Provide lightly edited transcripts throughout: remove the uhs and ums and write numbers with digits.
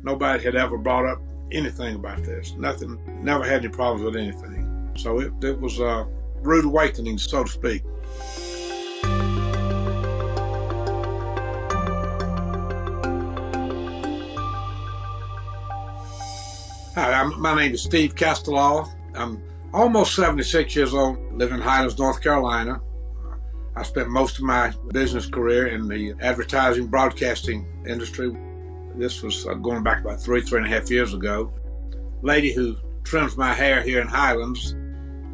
Nobody had ever brought up anything about this. Nothing, never had any problems with anything. So it was a rude awakening, so to speak. Hi, my name is Steve Castellaw. I'm almost 76 years old, live in Highlands, North Carolina. I spent most of my business career in the advertising broadcasting industry. This was going back about three and a half years ago. Lady who trims my hair here in Highlands,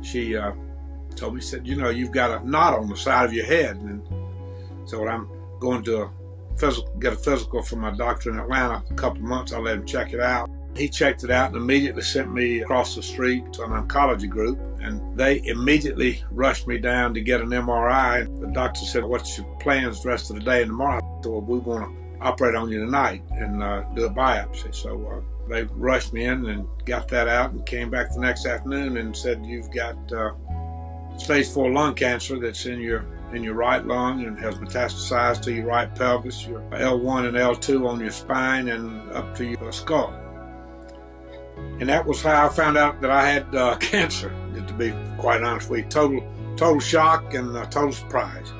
she told me, said, you know, you've got a knot on the side of your head. And so I'm going to get a physical from my doctor in Atlanta in a couple of months. I let him check it out. He checked it out and immediately sent me across the street to an oncology group, and they immediately rushed me down to get an MRI. The doctor said, what's your plans the rest of the day and tomorrow? I said, well, we want to operate on you tonight and do a biopsy. So they rushed me in and got that out and came back the next afternoon and said, you've got stage 4 lung cancer that's in your right lung and has metastasized to your right pelvis, your L1 and L2 on your spine and up to your skull. And that was how I found out that I had cancer, to be quite honest with you. Total shock and total surprise.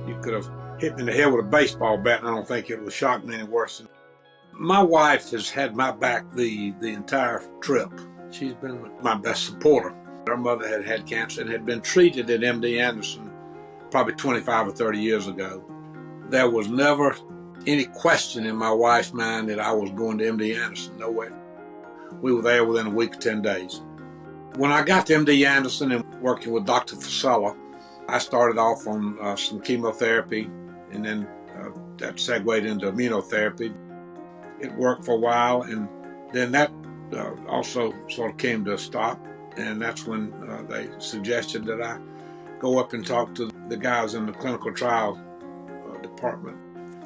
You could have hit me in the head with a baseball bat and I don't think it would shock me any worse. My wife has had my back the entire trip. She's been my best supporter. Her mother had had cancer and had been treated at MD Anderson probably 25 or 30 years ago. There was never any question in my wife's mind that I was going to MD Anderson, no way. We were there within a week or 10 days. When I got to MD Anderson and working with Dr. Castellaw, I started off on some chemotherapy, and then that segued into immunotherapy. It worked for a while, and then that also sort of came to a stop, and that's when they suggested that I go up and talk to the guys in the clinical trial department.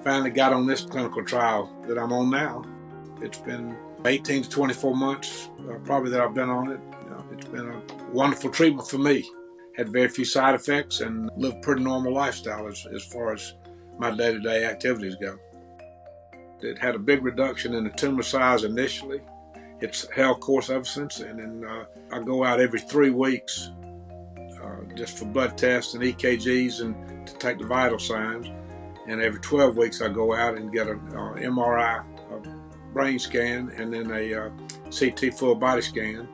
Finally got on this clinical trial that I'm on now. It's been 18 to 24 months probably that I've been on it. It's been a wonderful treatment for me. Had very few side effects and lived a pretty normal lifestyle as far as my day-to-day activities go. It had a big reduction in the tumor size initially. It's held course ever since then, and I go out every 3 weeks just for blood tests and EKGs and to take the vital signs. And every 12 weeks I go out and get an MRI, brain scan, and then a CT full body scan.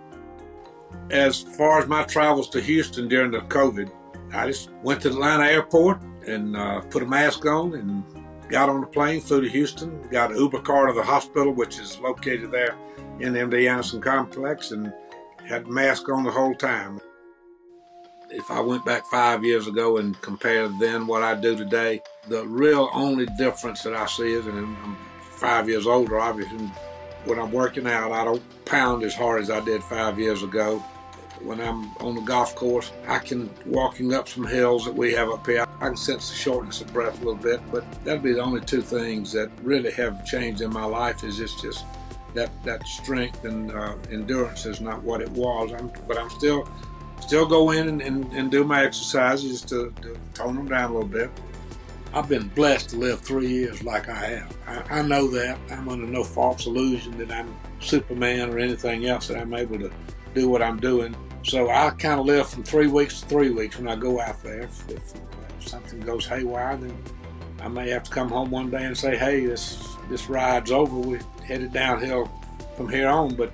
As far as my travels to Houston during the COVID, I just went to the Atlanta airport and put a mask on and got on the plane, flew to Houston, got an Uber car to the hospital, which is located there in the MD Anderson complex, and had the mask on the whole time. If I went back 5 years ago and compared then what I do today, the real only difference that I see is, and I'm 5 years older, obviously. When I'm working out, I don't pound as hard as I did 5 years ago. When I'm on the golf course, I can, walking up some hills that we have up here, I can sense the shortness of breath a little bit, but that'd be the only two things that really have changed in my life. Is it's just that strength and endurance is not what it was. But I'm still go in and do my exercises to tone them down a little bit. I've been blessed to live 3 years like I have. I know that. I'm under no false illusion that I'm Superman or anything else, that I'm able to do what I'm doing. So I kind of live from 3 weeks to 3 weeks when I go out there. If something goes haywire, then I may have to come home one day and say, hey, this ride's over. We're headed downhill from here on. But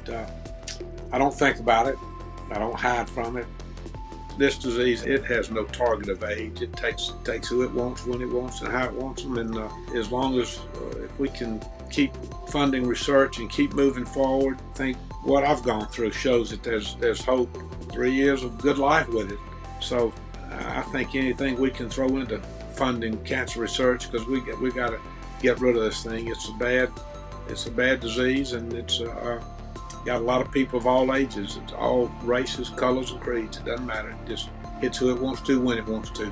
I don't think about it. I don't hide from it. This disease, it has no target of age. It takes who it wants, when it wants, and how it wants them. And as long as if we can keep funding research and keep moving forward, I think what I've gone through shows that there's hope. 3 years of good life with it. So I think anything we can throw into funding cancer research, because we got to get rid of this thing. It's a bad disease, and it's got a lot of people of all ages. It's all races, colors, and creeds. It doesn't matter. It just hits who it wants to when it wants to.